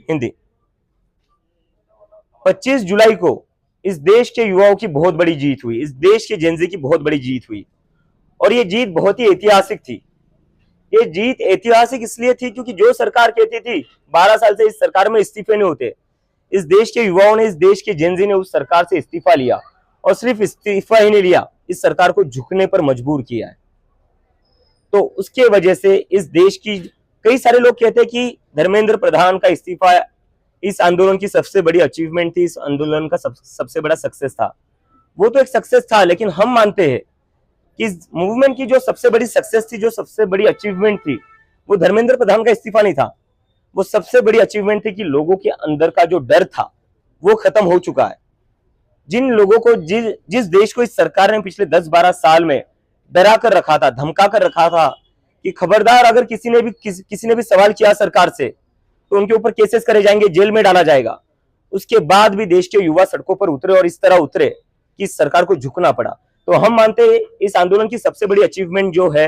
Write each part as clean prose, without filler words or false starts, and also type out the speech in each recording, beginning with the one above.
हिंदी। 25 जुलाई को इस देश के युवाओं की बहुत बड़ी जीत हुई, इस देश के जेनजी की बहुत बड़ी जीत हुई, और ये जीत बहुत ही ऐतिहासिक थी। ये जीत ऐतिहासिक इसलिए थी क्योंकि जो सरकार कहती थी 12 साल से इस सरकार में इस्तीफे नहीं होते, इस देश के युवाओं ने, इस देश के जेनजी ने उस सरकार से इस्तीफा लिया, और सिर्फ इस्तीफा ही नहीं लिया, इस सरकार को झुकने पर मजबूर किया है। तो उसके वजह से इस देश की, कई सारे लोग कहते हैं कि धर्मेंद्र प्रधान का इस्तीफा इस आंदोलन की सबसे बड़ी अचीवमेंट थी, इस आंदोलन का सबसे बड़ा सक्सेस था। वो तो एक सक्सेस था, लेकिन हम मानते हैं कि इस मूवमेंट की जो सबसे बड़ी सक्सेस थी, जो सबसे बड़ी अचीवमेंट थी, वो धर्मेंद्र प्रधान का इस्तीफा नहीं था। वो सबसे बड़ी अचीवमेंट थी कि लोगों के अंदर का जो डर था वो खत्म हो चुका है। जिन लोगों को, जिस देश को इस सरकार ने पिछले 10-12 साल में डरा कर रखा था, धमका कर रखा था कि खबरदार अगर किसी ने भी सवाल किया सरकार से तो उनके ऊपर केसेस करे जाएंगे, जेल में डाला जाएगा। उसके बाद भी देश के युवा सड़कों पर उतरे, और इस तरह उतरे कि इस सरकार को झुकना पड़ा। तो हम मानते हैं इस आंदोलन की सबसे बड़ी अचीवमेंट जो है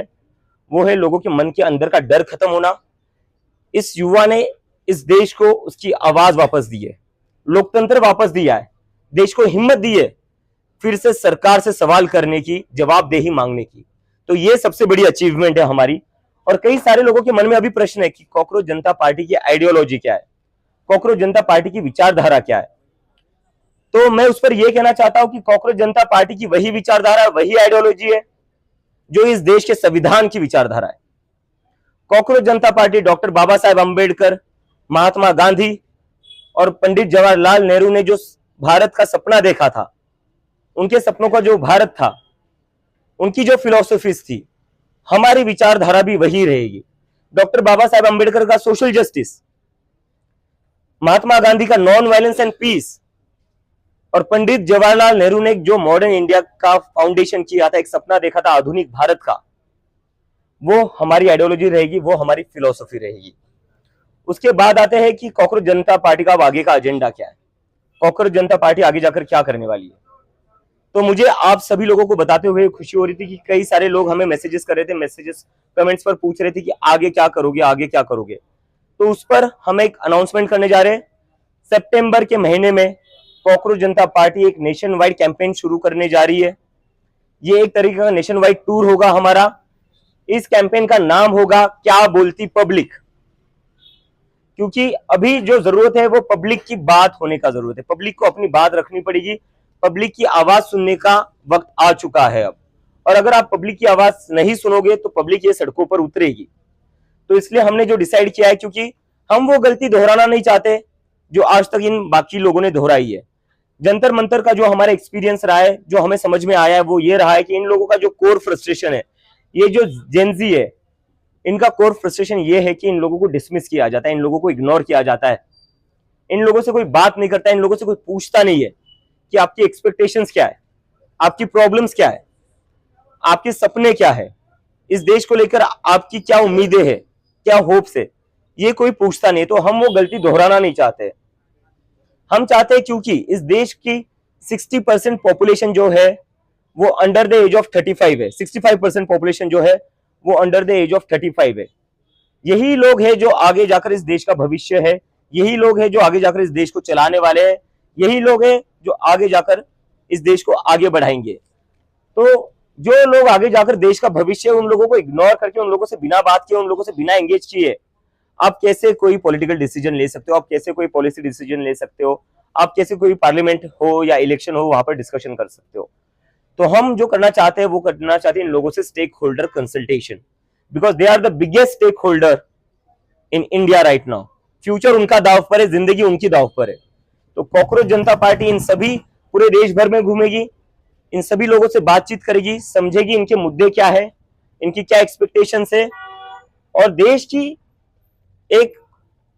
वो है लोगों के मन के अंदर का डर खत्म होना। इस युवा ने इस देश को उसकी आवाज वापस दी है, लोकतंत्र वापस दिया है, देश को हिम्मत दी है फिर से सरकार से सवाल करने की, जवाबदेही मांगने की। तो ये सबसे बड़ी अचीवमेंट है हमारी। और कई सारे लोगों के मन में अभी प्रश्न है कि कॉकरोच जनता पार्टी की आइडियोलॉजी क्या है, कॉकरोच जनता पार्टी की विचारधारा क्या है। तो मैं उस पर यह कहना चाहता हूं कि कॉकरोच जनता पार्टी की वही विचारधारा, वही आइडियोलॉजी है जो इस देश के संविधान की विचारधारा है। कॉकरोच जनता पार्टी डॉक्टर बाबा साहेब अंबेडकर, महात्मा गांधी और पंडित जवाहरलाल नेहरू ने जो भारत का सपना देखा था, उनके सपनों का जो भारत था, उनकी जो फिलॉसफीज थी, हमारी विचारधारा भी वही रहेगी। डॉक्टर बाबा साहेब अंबेडकर का सोशल जस्टिस, महात्मा गांधी का नॉन वायलेंस एंड पीस, और पंडित जवाहरलाल नेहरू ने जो मॉडर्न इंडिया का फाउंडेशन किया था, एक सपना देखा था आधुनिक भारत का, वो हमारी आइडियोलॉजी रहेगी, वो हमारी फिलॉसफी रहेगी। उसके बाद आते हैं कि कॉकरोच जनता पार्टी का आगे का एजेंडा क्या है, कॉकरोच जनता पार्टी आगे जाकर क्या करने वाली है। तो मुझे आप सभी लोगों को बताते हुए खुशी हो रही थी कि कई सारे लोग हमें मैसेजेस कर रहे थे, मैसेजेस कमेंट्स पर पूछ रहे थे कि आगे क्या करोगे, आगे क्या करोगे। तो उस पर हम एक अनाउंसमेंट करने जा रहे हैं। सितंबर के महीने में कॉकरोच जनता पार्टी एक नेशन वाइड कैंपेन शुरू करने जा रही है। ये एक तरीके का नेशन वाइड टूर होगा हमारा। इस कैंपेन का नाम होगा क्या बोलती पब्लिक, क्योंकि अभी जो जरूरत है वो पब्लिक की बात होने का जरूरत है। पब्लिक को अपनी बात रखनी पड़ेगी, पब्लिक की आवाज सुनने का वक्त आ चुका है अब। और अगर आप पब्लिक की आवाज नहीं सुनोगे तो पब्लिक ये सड़कों पर उतरेगी। तो इसलिए हमने जो डिसाइड किया है, क्योंकि हम वो गलती दोहराना नहीं चाहते जो आज तक इन बाकी लोगों ने दोहराई है। जंतर मंतर का जो हमारा एक्सपीरियंस रहा है, जो हमें समझ में आया है, वो ये रहा है कि इन लोगों का जो कोर फ्रस्ट्रेशन है, ये जो जेनजी है, इनका कोर फ्रस्ट्रेशन ये है कि इन लोगों को डिसमिस किया जाता है, इन लोगों को इग्नोर किया जाता है, इन लोगों से कोई बात नहीं करता, इन लोगों से कोई पूछता नहीं है कि आपकी एक्सपेक्टेशंस क्या है, आपकी प्रॉब्लम्स क्या है, आपके सपने क्या है, इस देश को लेकर आपकी क्या उम्मीदें हैं, क्या होप्स है, ये कोई पूछता नहीं। तो हम वो गलती दोहराना नहीं चाहते। हम चाहते हैं क्योंकि इस देश की 60% पॉपुलेशन जो है वो अंडर द एज ऑफ 35 है, 65% पॉपुलेशन जो है वो अंडर द एज ऑफ 35 है। यही लोग हैं जो आगे जाकर इस देश का भविष्य है, यही लोग हैं जो आगे जाकर इस देश को चलाने वाले हैं, यही लोग हैं जो आगे जाकर इस देश को आगे बढ़ाएंगे। तो जो लोग आगे जाकर देश का भविष्य, उन लोगों को इग्नोर करके, उन लोगों से बिना बात किए, उन लोगों से बिना एंगेज किए आप कैसे कोई पॉलिटिकल डिसीजन ले सकते हो, आप कैसे कोई पॉलिसी डिसीजन ले सकते हो, आप कैसे कोई पार्लियामेंट हो या इलेक्शन हो वहां पर डिस्कशन कर सकते हो। तो हम जो करना चाहते हैं वो करना चाहते हैं इन लोगों से stakeholder consultation, because they are the biggest stakeholder in India right now. Future उनका दांव पर है, जिंदगी उनकी दांव पर है। तो कॉकरोच जनता पार्टी इन सभी पूरे देश भर में घूमेगी, इन सभी लोगों से बातचीत करेगी, समझेगी इनके मुद्दे क्या है, इनकी क्या एक्सपेक्टेशंस है, और देश की एक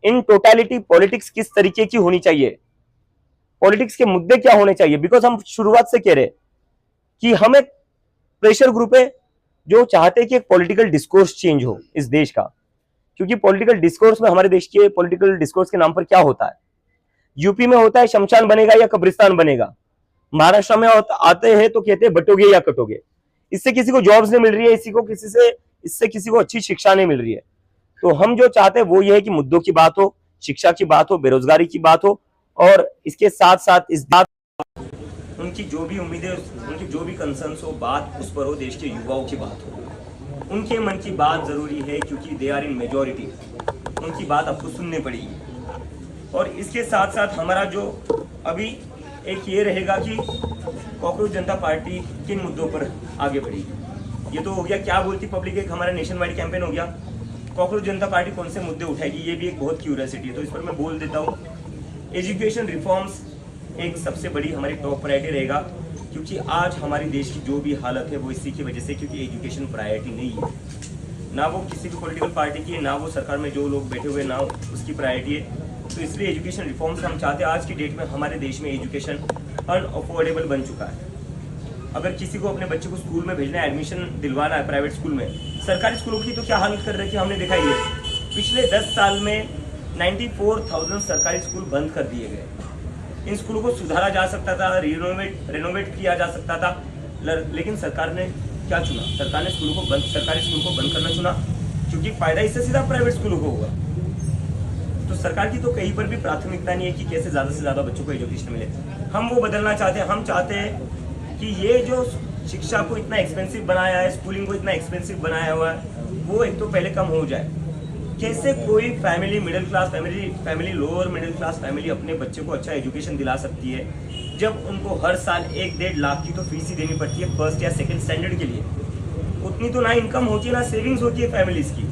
इन टोटलिटी पॉलिटिक्स किस तरीके की होनी चाहिए, पॉलिटिक्स के मुद्दे क्या होने चाहिए। बिकॉज हम शुरुआत से कह रहे कि हम एक प्रेशर ग्रुप है जो चाहते हैं कि एक पॉलिटिकल डिस्कोर्स चेंज हो इस देश का। क्योंकि पॉलिटिकल डिस्कोर्स में, हमारे देश के पॉलिटिकल डिस्कोर्स के नाम पर क्या होता है, यूपी में होता है शमशान बनेगा या कब्रिस्तान बनेगा, महाराष्ट्र में आते हैं तो कहते हैं बटोगे या कटोगे। इससे किसी को जॉब्स नहीं मिल रही है, इससे किसी को अच्छी शिक्षा नहीं मिल रही है। तो हम जो चाहते हैं वो ये है कि मुद्दों की बात हो, शिक्षा की बात हो, बेरोजगारी की बात हो, और इसके साथ साथ इस बात उनकी जो भी उम्मीदें, उनकी जो भी कंसर्न्स हो, बात उस पर हो, देश के युवाओं की बात हो, उनके मन की बात जरूरी है, क्योंकि दे आर इन मेजोरिटी, उनकी बात आपको सुननी पड़ेगी। और इसके साथ साथ हमारा जो अभी एक ये रहेगा कि कॉकरोच जनता पार्टी किन मुद्दों पर आगे बढ़ेगी। ये तो हो गया क्या बोलती पब्लिक, एक हमारा नेशन वाइड कैंपेन हो गया। कॉकरोच जनता पार्टी कौन से मुद्दे उठाएगी, ये भी एक बहुत क्यूरियोसिटी है, तो इस पर मैं बोल देता हूँ। एजुकेशन रिफॉर्म्स एक सबसे बड़ी हमारी टॉप प्रायोरिटी रहेगा, क्योंकि आज हमारे देश की जो भी हालत है वो इसी की वजह से, क्योंकि एजुकेशन प्रायोरिटी नहीं है, ना वो किसी भी पॉलिटिकल पार्टी की है, ना वो सरकार में जो लोग बैठे हुए, ना उसकी प्रायोरिटी है। तो इसलिए एजुकेशन रिफॉर्म्स हम चाहते हैं। आज की डेट में हमारे देश में एजुकेशन अनअफोर्डेबल बन चुका है। अगर किसी को अपने बच्चे को स्कूल में भेजना है, एडमिशन दिलवाना है प्राइवेट स्कूल में, सरकारी स्कूलों की तो क्या हालत कर रही है हमने देखा ही है। पिछले 10 साल में 94,000 सरकारी स्कूल बंद कर दिए गए। इन स्कूलों को सुधारा जा सकता था, रेनोवेट किया जा सकता था, लेकिन सरकार ने क्या चुना? सरकार ने सरकारी स्कूल को बंद करना चुना, क्योंकि फायदा इससे सीधा प्राइवेट स्कूलों को होगा। तो सरकार की तो कहीं पर भी प्राथमिकता नहीं है कि कैसे ज्यादा से ज्यादा बच्चों को एजुकेशन मिले। हम वो बदलना चाहते हैं। हम चाहते हैं कि ये जो शिक्षा को इतना एक्सपेंसिव बनाया है, स्कूलिंग को इतना एक्सपेंसिव बनाया हुआ है, वो एक तो पहले कम हो जाए। कैसे कोई family, middle class family, lower middle class family अपने बच्चे को अच्छा एजुकेशन दिला सकती है, जब उनको हर साल 1-1.5 लाख की तो फीस ही देनी पड़ती है फर्स्ट या सेकंड स्टैंडर्ड के लिए। उतनी तो ना इनकम होती है, ना सेविंग्स होती है फैमिलीज की।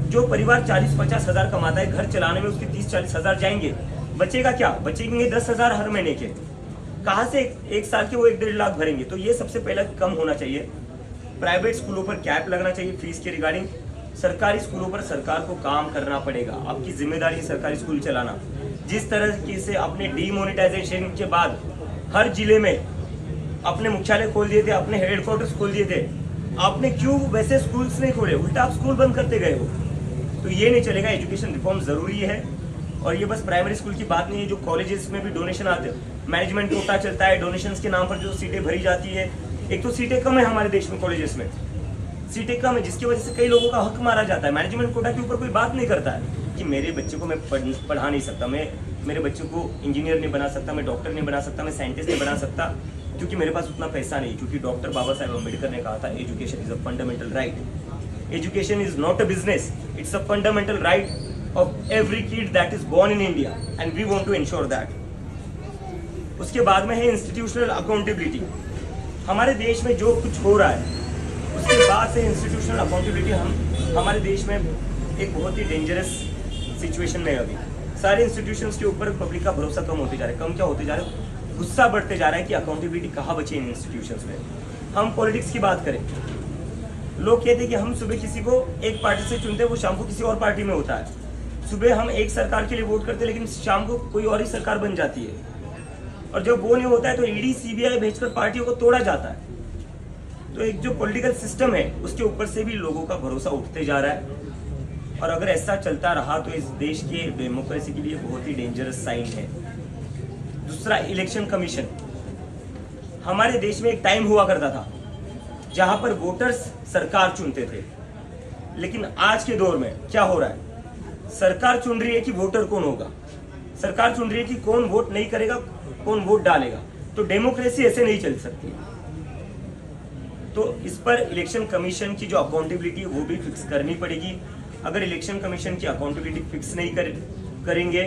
जो परिवार 40-50 हज़ार कमाता है, घर चलाने में उसके 30-40 हज़ार जाएंगे, बचेगा क्या? बचेंगे 10 हज़ार हर महीने के। कहाँ से एक साल के वो 1-1.5 लाख भरेंगे? तो ये सबसे पहले कम होना चाहिए। प्राइवेट स्कूलों पर कैप लगना चाहिए फीस के रिगार्डिंग। सरकारी स्कूलों पर सरकार को काम करना पड़ेगा। आपकी जिम्मेदारी है सरकारी स्कूल चलाना। जिस तरह से अपने डीमोनेटाइजेशन के बाद हर जिले में अपने मुख्यालय खोल दिए थे, अपने हेडक्वार्टर्स खोल दिए थे, आपने क्यों वैसे स्कूल्स नहीं खोले? उल्टा आप स्कूल बंद करते गए हो। तो ये नहीं चलेगा। एजुकेशन रिफॉर्म जरूरी है। और ये बस प्राइमरी स्कूल की बात नहीं है, जो कॉलेजेस में भी डोनेशन आते हैं, मैनेजमेंट कोटा चलता है, डोनेशंस के नाम पर जो सीटें भरी जाती है। एक तो सीटें कम है हमारे देश में, कॉलेजेस में सीटें कम है, जिसकी वजह से कई लोगों का हक मारा जाता है। मैनेजमेंट कोटा के ऊपर कोई बात नहीं करता है कि मेरे बच्चे को मैं पढ़ा नहीं सकता, मैं मेरे बच्चे को इंजीनियर नहीं बना सकता, मैं डॉक्टर नहीं बना सकता, मैं साइंटिस्ट नहीं बना सकता, क्योंकि मेरे पास उतना पैसा नहीं। क्योंकि डॉक्टर बाबा साहेब अम्बेडकर ने कहा था, education is a fundamental right. Education is not a business, it's a fundamental right of every kid that is born in India, and we want to ensure that. उसके बाद में है इंस्टीट्यूशनल अकाउंटेबिलिटी। हमारे देश में जो कुछ हो रहा है, उसके बाद से इंस्टीट्यूशनल अकाउंटेबिलिटी हमारे देश में एक बहुत ही डेंजरस सिचुएशन में है। अभी सारे इंस्टीट्यूशंस के ऊपर पब्लिक का भरोसा कम होते जा रहा है। कम क्या होते जा रहा है? गुस्सा बढ़ते जा रहा है कि अकाउंटेबिलिटी कहाँ बची इन इंस्टीट्यूशंस में। हम पॉलिटिक्स की बात करें, लोग कहते हैं कि हम सुबह किसी को एक पार्टी से चुनते हैं, वो शाम को किसी और पार्टी में होता है। सुबह हम एक सरकार के लिए वोट करते हैं, लेकिन शाम को कोई और ही सरकार बन जाती है। और जब वो नहीं होता है तो ईडी सीबीआई भेजकर पार्टियों को तोड़ा जाता है। तो एक जो पॉलिटिकल सिस्टम है, उसके ऊपर से भी लोगों का भरोसा उठते जा रहा है। और अगर ऐसा चलता रहा तो इस देश के डेमोक्रेसी के लिए बहुत ही डेंजरस साइन है। दूसरा, इलेक्शन कमीशन। हमारे देश में एक टाइम हुआ करता था जहां पर वोटर्स सरकार चुनते थे, लेकिन आज के दौर में क्या हो रहा है? सरकार चुन रही है कि वोटर कौन होगा, सरकार चुन रही है कि कौन वोट नहीं करेगा, कौन वोट डालेगा। तो डेमोक्रेसी ऐसे नहीं चल सकती। तो इस पर इलेक्शन कमीशन की जो अकाउंटेबिलिटी है वो भी फिक्स करनी पड़ेगी। अगर इलेक्शन कमीशन की अकाउंटेबिलिटी फिक्स नहीं करेंगे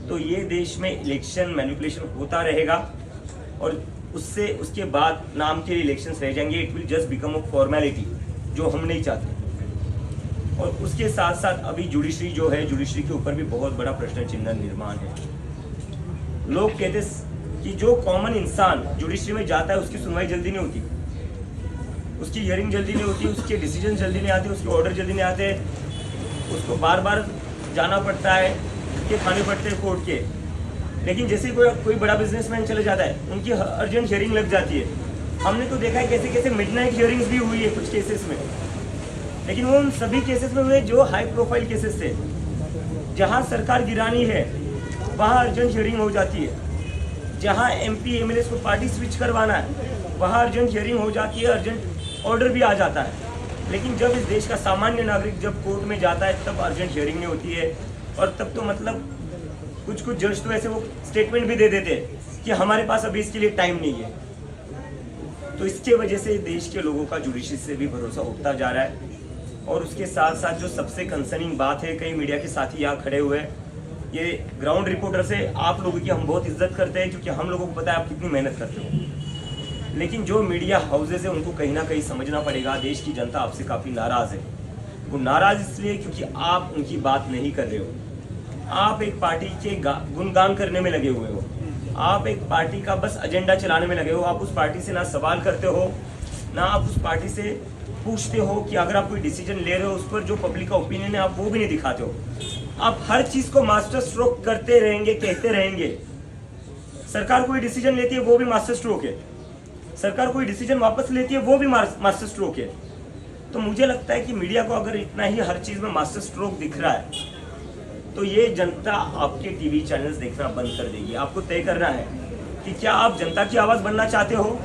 तो ये देश में इलेक्शन मैनिपुलेशन होता रहेगा, और उससे उसके बाद नाम के इलेक्शंस रह जाएंगे। It will just become a formality, जो हम नहीं चाहते। और उसके साथ साथ अभी जुडिशरी जो है, जुडिशरी के ऊपर भी बहुत बड़ा प्रश्न चिन्ह निर्माण है। लोग कहते कि जो कॉमन इंसान जुडिशरी में जाता है उसकी सुनवाई जल्दी नहीं होती, उसकी हियरिंग जल्दी नहीं होती, उसके डिसीजन जल्दी नहीं आते, उसके ऑर्डर जल्दी नहीं आते, उसको बार बार जाना पड़ता है, धक्के खाने पड़ते हैं कोर्ट के। लेकिन जैसे कोई बड़ा बिजनेसमैन चले जाता है, उनकी अर्जेंट हियरिंग लग जाती है। हमने तो देखा है कैसे कैसे मिडनाइट हियरिंग्स भी हुई है कुछ केसेस में, लेकिन वो उन सभी केसेस में हुए जो हाई प्रोफाइल केसेस थे। जहाँ सरकार गिरानी है वहाँ अर्जेंट हियरिंग हो जाती है, जहाँ MP MLA को पार्टी स्विच करवाना है वहाँ अर्जेंट हियरिंग हो जाती है, अर्जेंट ऑर्डर भी आ जाता है। लेकिन जब इस देश का सामान्य नागरिक जब कोर्ट में जाता है तब अर्जेंट हियरिंग नहीं होती है, और तब तो मतलब कुछ कुछ जज तो ऐसे वो स्टेटमेंट भी दे देते हैं कि हमारे पास अभी इसके लिए टाइम नहीं है। तो इसके वजह से देश के लोगों का जुडिशरी से भी भरोसा उठता जा रहा है। और उसके साथ साथ जो सबसे कंसर्निंग बात है, कई मीडिया के साथी यहाँ खड़े हुए हैं, ये ग्राउंड रिपोर्टर से आप लोगों की हम बहुत इज्जत करते हैं, क्योंकि हम लोगों को पता है आप कितनी मेहनत करते हो। लेकिन जो मीडिया हाउसेज है उनको कहीं ना कहीं समझना पड़ेगा, देश की जनता आपसे काफ़ी नाराज़ है। वो नाराज़ इसलिए क्योंकि आप उनकी बात नहीं कर रहे हो। आप एक पार्टी के गुणगान करने में लगे हुए हो, आप एक पार्टी का बस एजेंडा चलाने में लगे हो। आप उस पार्टी से ना सवाल करते हो, ना आप उस पार्टी से पूछते हो कि अगर आप कोई डिसीजन ले रहे हो उस पर जो पब्लिक का ओपिनियन है आप वो भी नहीं दिखाते हो। आप हर चीज को मास्टर स्ट्रोक करते रहेंगे, कहते रहेंगे। सरकार कोई डिसीजन लेती है वो भी मास्टर स्ट्रोक है, सरकार कोई डिसीजन वापस लेती है वो भी मास्टर स्ट्रोक है। तो मुझे लगता है कि मीडिया को अगर इतना ही हर चीज में मास्टर स्ट्रोक दिख रहा है तो ये जनता आपके टीवी चैनल्स देखना बंद कर देगी। आपको तय करना है कि क्या आप जनता की आवाज बनना चाहते हो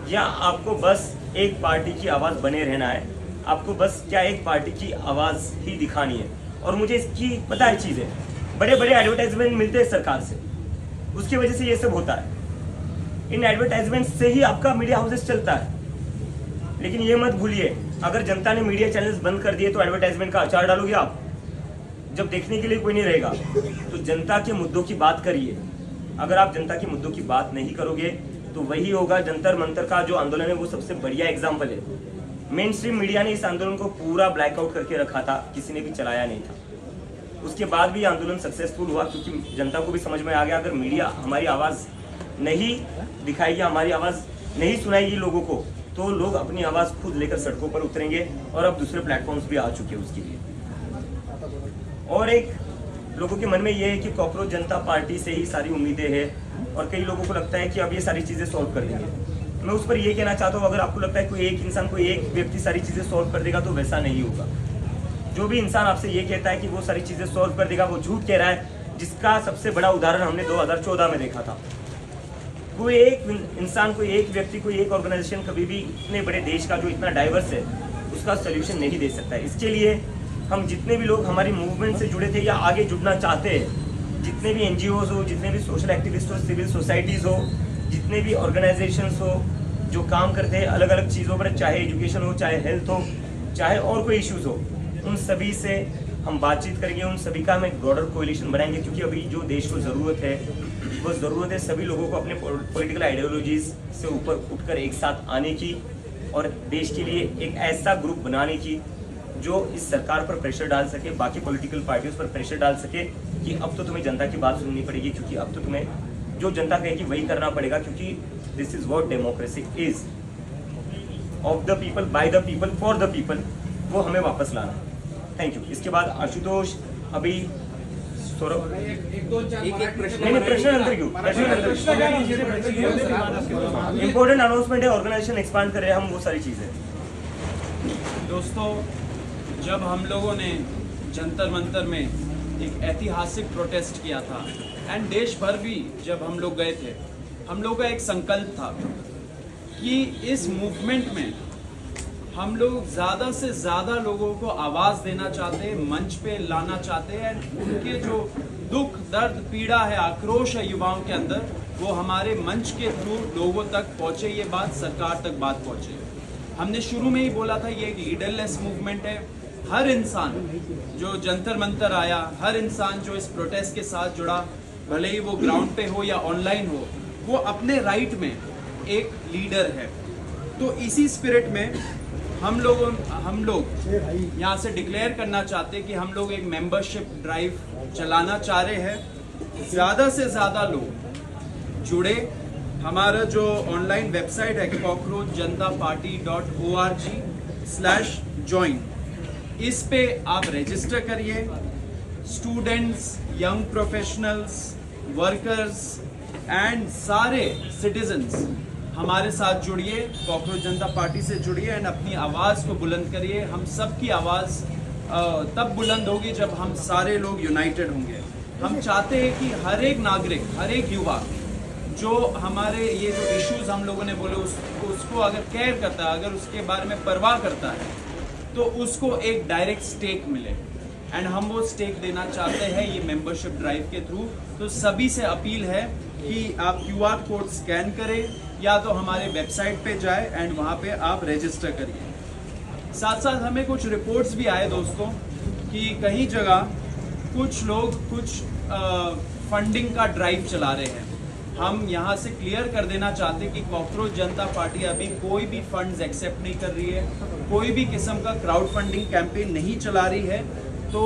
या आपको बस एक पार्टी की आवाज बने रहना है। आपको बस क्या एक पार्टी की आवाज ही दिखानी है। और मुझे इसकी पता है चीजें, बड़े बड़े एडवर्टाइजमेंट मिलते हैं सरकार से, उसकी वजह से ये सब होता है। इन एडवर्टाइजमेंट से ही आपका मीडिया हाउसेस चलता है। लेकिन ये मत भूलिए, अगर जनता ने मीडिया चैनल्स बंद कर दिए तो एडवर्टाइजमेंट का अचार डालोगे आप। जब देखने के लिए कोई नहीं रहेगा तो जनता के मुद्दों की बात करिए। अगर आप जनता के मुद्दों की बात नहीं करोगे तो वही होगा। जंतर मंतर का जो आंदोलन है वो सबसे बढ़िया एग्जाम्पल है। मेन स्ट्रीम मीडिया ने इस आंदोलन को पूरा ब्लैकआउट करके रखा था, किसी ने भी चलाया नहीं था। उसके बाद भी आंदोलन सक्सेसफुल हुआ क्योंकि जनता को भी समझ में आ गया अगर मीडिया हमारी आवाज़ नहीं दिखाएगी, हमारी आवाज़ नहीं सुनाएगी लोगों को, तो लोग अपनी आवाज़ खुद लेकर सड़कों पर उतरेंगे। और अब दूसरे प्लेटफॉर्म्स भी आ चुके हैं उसके लिए। और एक लोगों के मन में ये है कि कॉकरोच जनता पार्टी से ही सारी उम्मीदें हैं और कई लोगों को लगता है कि अब ये सारी चीज़ें सॉल्व कर देंगे। मैं उस पर ये कहना चाहता हूँ, अगर आपको लगता है कोई एक इंसान, कोई एक व्यक्ति सारी चीज़ें सॉल्व कर देगा तो वैसा नहीं होगा। जो भी इंसान आपसे ये कहता है कि वो सारी चीज़ें सॉल्व कर देगा वो झूठ कह रहा है, जिसका सबसे बड़ा उदाहरण हमने 2014 में देखा था। कोई एक इंसान, कोई एक व्यक्ति, कोई एक ऑर्गेनाइजेशन कभी भी इतने बड़े देश का जो इतना डाइवर्स है उसका सोल्यूशन नहीं दे सकता है। इसके लिए हम जितने भी लोग हमारी मूवमेंट से जुड़े थे या आगे जुड़ना चाहते हैं, जितने भी NGOs हो, जितने भी सोशल एक्टिविस्ट हो, सिविल सोसाइटीज़ हो, जितने भी ऑर्गेनाइजेशंस हो जो काम करते हैं अलग अलग चीज़ों पर, चाहे एजुकेशन हो, चाहे हेल्थ हो, चाहे और कोई इश्यूज़ हो, उन सभी से हम बातचीत करेंगे। उन सभी का हम एक ब्रॉडर कोएलिशन बनाएंगे क्योंकि अभी जो देश को ज़रूरत है वो ज़रूरत है सभी लोगों को अपने पॉलिटिकल आइडियोलॉजीज़ से ऊपर उठकर एक साथ आने की और देश के लिए एक ऐसा ग्रुप बनाने की जो इस सरकार पर प्रेशर डाल सके, बाकी पॉलिटिकल पार्टियों पर प्रेशर डाल सके कि अब तो तुम्हें जनता की बात सुननी पड़ेगी, क्योंकि अब तो तुम्हें जो जनता कहेगी वही करना पड़ेगा, क्योंकि this is what democracy is, of the people, by the people, for the people. वो हमें वापस लाना। Thank you. इसके बाद आशुतोष, अभी सौरभ, नहीं प्रश्न अंदर क्यों, इंपॉर्टेंट अनाउंसमेंट है, ऑर्गेनाइजेशन एक्सपांड कर रहे हैं हम, वो सारी चीजें। दोस्तों, जब हम लोगों ने जंतर मंतर में एक ऐतिहासिक प्रोटेस्ट किया था एंड देश भर भी जब हम लोग गए थे, हम लोगों का एक संकल्प था कि इस मूवमेंट में हम लोग ज़्यादा से ज़्यादा लोगों को आवाज़ देना चाहते हैं, मंच पे लाना चाहते हैं। उनके जो दुख, दर्द, पीड़ा है, आक्रोश है युवाओं के अंदर, वो हमारे मंच के थ्रू लोगों तक पहुँचे, ये बात सरकार तक बात पहुँचे। हमने शुरू में ही बोला था ये एक लीडरलेस मूवमेंट है। हर इंसान जो जंतर मंतर आया, हर इंसान जो इस प्रोटेस्ट के साथ जुड़ा, भले ही वो ग्राउंड पे हो या ऑनलाइन हो, वो अपने राइट में एक लीडर है। तो इसी स्पिरिट में हम लोग यहाँ से डिक्लेयर करना चाहते हैं कि हम लोग एक मेंबरशिप ड्राइव चलाना चाह रहे हैं। ज़्यादा से ज़्यादा लोग जुड़े। हमारा जो ऑनलाइन वेबसाइट है cockroachjantaparty.org/join, इस पे आप रजिस्टर करिए। Students, young professionals, workers and सारे सिटीजन्स हमारे साथ जुड़िए, कॉकरोच जनता पार्टी से जुड़िए एंड अपनी आवाज़ को बुलंद करिए। हम सब की आवाज़ तब बुलंद होगी जब हम सारे लोग यूनाइटेड होंगे। हम चाहते हैं कि हर एक नागरिक, हर एक युवा जो हमारे ये जो इश्यूज़ हम लोगों ने बोले उसको अगर केयर करता है, अगर उसके बारे में परवाह करता है, तो उसको एक डायरेक्ट स्टेक मिले। एंड हम वो स्टेक देना चाहते हैं ये मेंबरशिप ड्राइव के थ्रू। तो सभी से अपील है कि आप QR कोड स्कैन करें या तो हमारे वेबसाइट पे जाए एंड वहाँ पे आप रजिस्टर करिए। साथ साथ हमें कुछ रिपोर्ट्स भी आए दोस्तों कि कहीं जगह कुछ लोग कुछ फंडिंग का ड्राइव चला रहे हैं। हम यहाँ से क्लियर कर देना चाहते हैं कि कॉकरोच जनता पार्टी अभी कोई भी फंड्स एक्सेप्ट नहीं कर रही है, कोई भी किस्म का क्राउड फंडिंग कैंपेन नहीं चला रही है। तो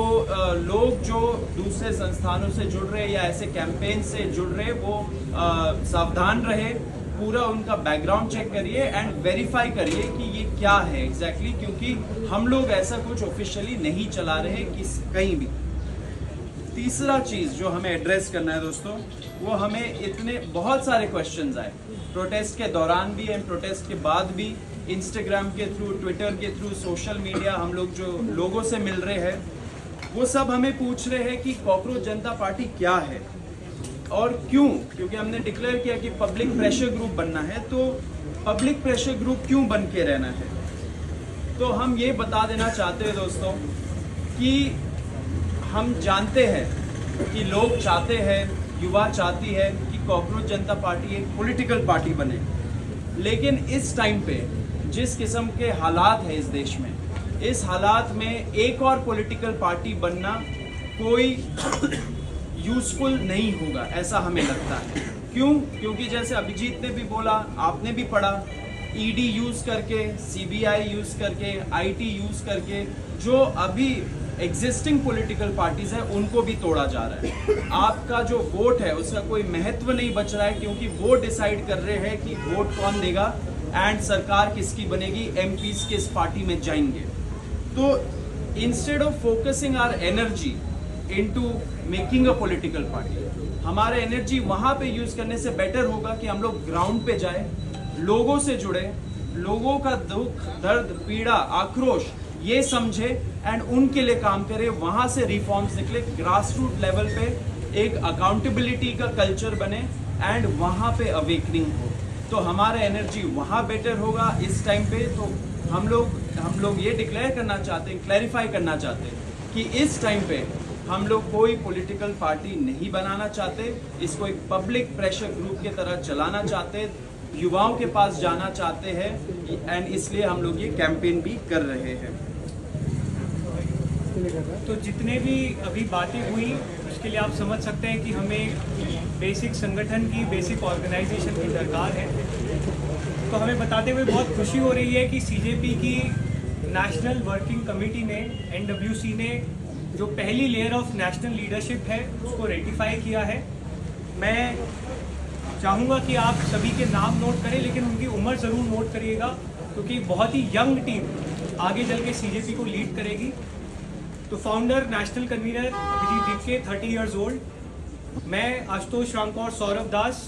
लोग जो दूसरे संस्थानों से जुड़ रहे हैं या ऐसे कैंपेन से जुड़ रहे हैं वो सावधान रहे, पूरा उनका बैकग्राउंड चेक करिए एंड वेरीफाई करिए कि ये क्या है एग्जैक्टली, क्योंकि हम लोग ऐसा कुछ ऑफिशियली नहीं चला रहे कहीं भी। तीसरा चीज़ जो हमें एड्रेस करना है दोस्तों, वो हमें इतने बहुत सारे क्वेश्चंस आए प्रोटेस्ट के दौरान भी एंड प्रोटेस्ट के बाद भी, इंस्टाग्राम के थ्रू, ट्विटर के थ्रू, सोशल मीडिया, हम लोग जो लोगों से मिल रहे हैं वो सब हमें पूछ रहे हैं कि कॉकरोच जनता पार्टी क्या है और क्यों। क्योंकि हमने डिक्लेयर किया कि पब्लिक प्रेशर ग्रुप बनना है, तो पब्लिक प्रेशर ग्रुप क्यों बन के रहना है। तो हम ये बता देना चाहते हैं दोस्तों कि हम जानते हैं कि लोग चाहते हैं, युवा चाहती है कि कॉकरोच जनता पार्टी एक पॉलिटिकल पार्टी बने, लेकिन इस टाइम पे जिस किस्म के हालात हैं इस देश में, इस हालात में एक और पॉलिटिकल पार्टी बनना कोई यूजफुल नहीं होगा, ऐसा हमें लगता है। क्यों? क्योंकि जैसे अभिजीत ने भी बोला, आपने भी पढ़ा, ईडी यूज करके, सीबीआई यूज करके, आईटी यूज करके जो अभी एग्जिस्टिंग पॉलिटिकल पार्टीज है उनको भी तोड़ा जा रहा है। आपका जो वोट है उसका कोई महत्व नहीं बच रहा है, क्योंकि वो डिसाइड कर रहे हैं कि वोट कौन देगा एंड सरकार किसकी बनेगी, एमपीज किस पार्टी में जाएंगे। तो instead of focusing our energy into making a political party, हमारा एनर्जी वहां पे यूज करने से बेटर होगा कि हम लोग ग्राउंड पे जाए, लोगों से जुड़े, लोगों का दुख, दर्द, पीड़ा, आक्रोश ये समझे एंड उनके लिए काम करे, वहां से रिफॉर्म्स निकले, ग्रास रूट लेवल पे एक अकाउंटेबिलिटी का कल्चर बने एंड वहां पे अवेकनिंग हो। तो हमारा एनर्जी वहां बेटर होगा इस टाइम पे। तो हम लोग ये डिक्लेयर करना चाहते हैं, क्लैरिफाई करना चाहते हैं कि इस टाइम पे हम लोग कोई पॉलिटिकल पार्टी नहीं बनाना चाहते, इसको एक पब्लिक प्रेशर ग्रुप की तरह चलाना चाहते, युवाओं के पास जाना चाहते हैं एंड इसलिए हम लोग ये कैंपेन भी कर रहे हैं। तो जितने भी अभी बातें हुई उसके लिए आप समझ सकते हैं कि हमें बेसिक संगठन की, बेसिक ऑर्गेनाइजेशन की दरकार है। तो हमें बताते हुए बहुत खुशी हो रही है कि सीजेपी की नेशनल वर्किंग कमेटी ने, NWC ने जो पहली लेयर ऑफ नेशनल लीडरशिप है उसको रेटिफाई किया है। मैं चाहूँगा कि आप सभी के नाम नोट करें, लेकिन उनकी उम्र ज़रूर नोट करिएगा, क्योंकि बहुत ही यंग टीम आगे चल के सीजेपी को लीड करेगी। तो founder, national convener Abhijit Dipke 30 years old, मैं आशुतोष रामकौर, सौरभ दास,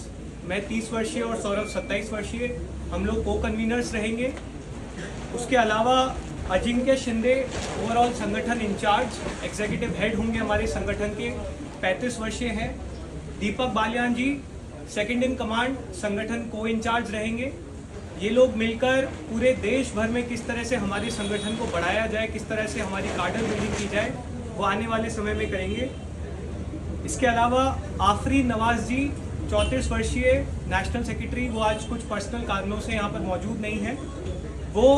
मैं 30 वर्षीय और सौरभ 27 वर्षीय, हम लोग को कन्वीनर्स रहेंगे। उसके अलावा अजिंक्य शिंदे ओवरऑल संगठन इंचार्ज, एग्जीक्यूटिव हेड होंगे हमारे संगठन के, 35 वर्षीय हैं। दीपक बालियान जी सेकंड इन कमांड, संगठन को इंचार्ज रहेंगे। ये लोग मिलकर पूरे देश भर में किस तरह से हमारे संगठन को बढ़ाया जाए, किस तरह से हमारी कार्डर बिल्डिंग की जाए, वो आने वाले समय में करेंगे। इसके अलावा आफरीन नवाज जी 34 वर्षीय नेशनल सेक्रेटरी, वो आज कुछ पर्सनल कारणों से यहाँ पर मौजूद नहीं है। वो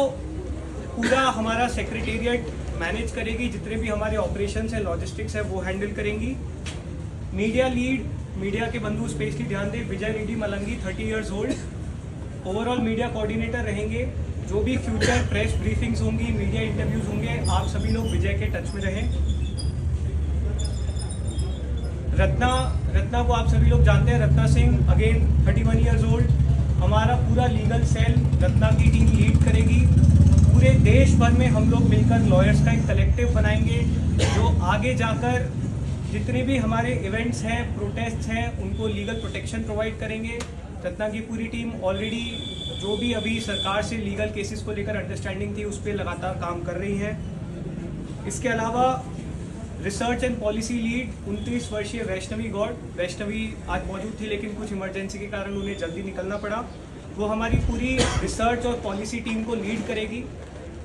पूरा हमारा सेक्रेटेरिएट मैनेज करेगी, जितने भी हमारे ऑपरेशंस है, लॉजिस्टिक्स है, वो हैंडल करेंगी। मीडिया लीड, मीडिया के बंधु स्पेशली ध्यान दें, Vijay Reddy Malangi 30 years old, overall media coordinator रहेंगे। जो भी फ्यूचर प्रेस ब्रीफिंग्स होंगी, मीडिया इंटरव्यूज होंगे, आप सभी लोग विजय के टच में रहें। रत्ना को आप सभी लोग जानते हैं, Ratna Singh again 31 years old, हमारा पूरा लीगल सेल रत्ना की टीम लीड करेगी। पूरे देश भर में हम लोग मिलकर लॉयर्स का एक कलेक्टिव बनाएंगे, जो आगे जाकर जितने भी हमारे इवेंट्स हैं, प्रोटेस्ट हैं, उनको लीगल प्रोटेक्शन प्रोवाइड करेंगे। रत्ना की पूरी टीम ऑलरेडी जो भी अभी सरकार से लीगल केसेस को लेकर अंडरस्टैंडिंग थी, उस पर लगातार काम कर रही है। इसके अलावा रिसर्च एंड पॉलिसी लीड 29 वर्षीय वैष्णवी गौड़, वैष्णवी आज मौजूद थी लेकिन कुछ इमरजेंसी के कारण उन्हें जल्दी निकलना पड़ा, वो हमारी पूरी रिसर्च और पॉलिसी टीम को लीड करेगी।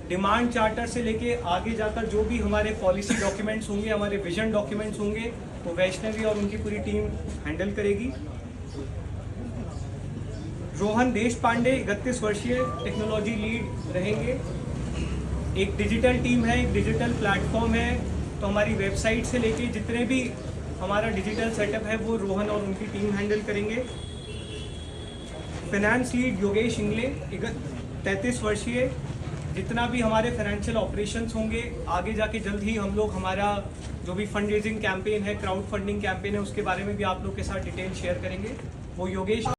डिमांड चार्टर से लेके आगे जाकर जो भी हमारे पॉलिसी डॉक्यूमेंट्स होंगे, हमारे विजन डॉक्यूमेंट्स होंगे, वो वैष्णवी और उनकी पूरी टीम हैंडल करेगी। रोहन देश पांडे 31 वर्षीय टेक्नोलॉजी लीड रहेंगे। एक डिजिटल टीम है, एक डिजिटल प्लेटफॉर्म है, तो हमारी वेबसाइट से लेके जितने भी हमारा डिजिटल सेटअप है वो रोहन और उनकी टीम हैंडल करेंगे। फाइनेंस लीड योगेश इंगले 33 वर्षीय, जितना भी हमारे फाइनेंशियल ऑपरेशंस होंगे आगे जाके जल्द ही हम लोग हमारा जो भी फंड रेजिंग कैंपेन है, क्राउड फंडिंग कैंपेन है, उसके बारे में भी आप लोग के साथ डिटेल शेयर करेंगे। वो योगेश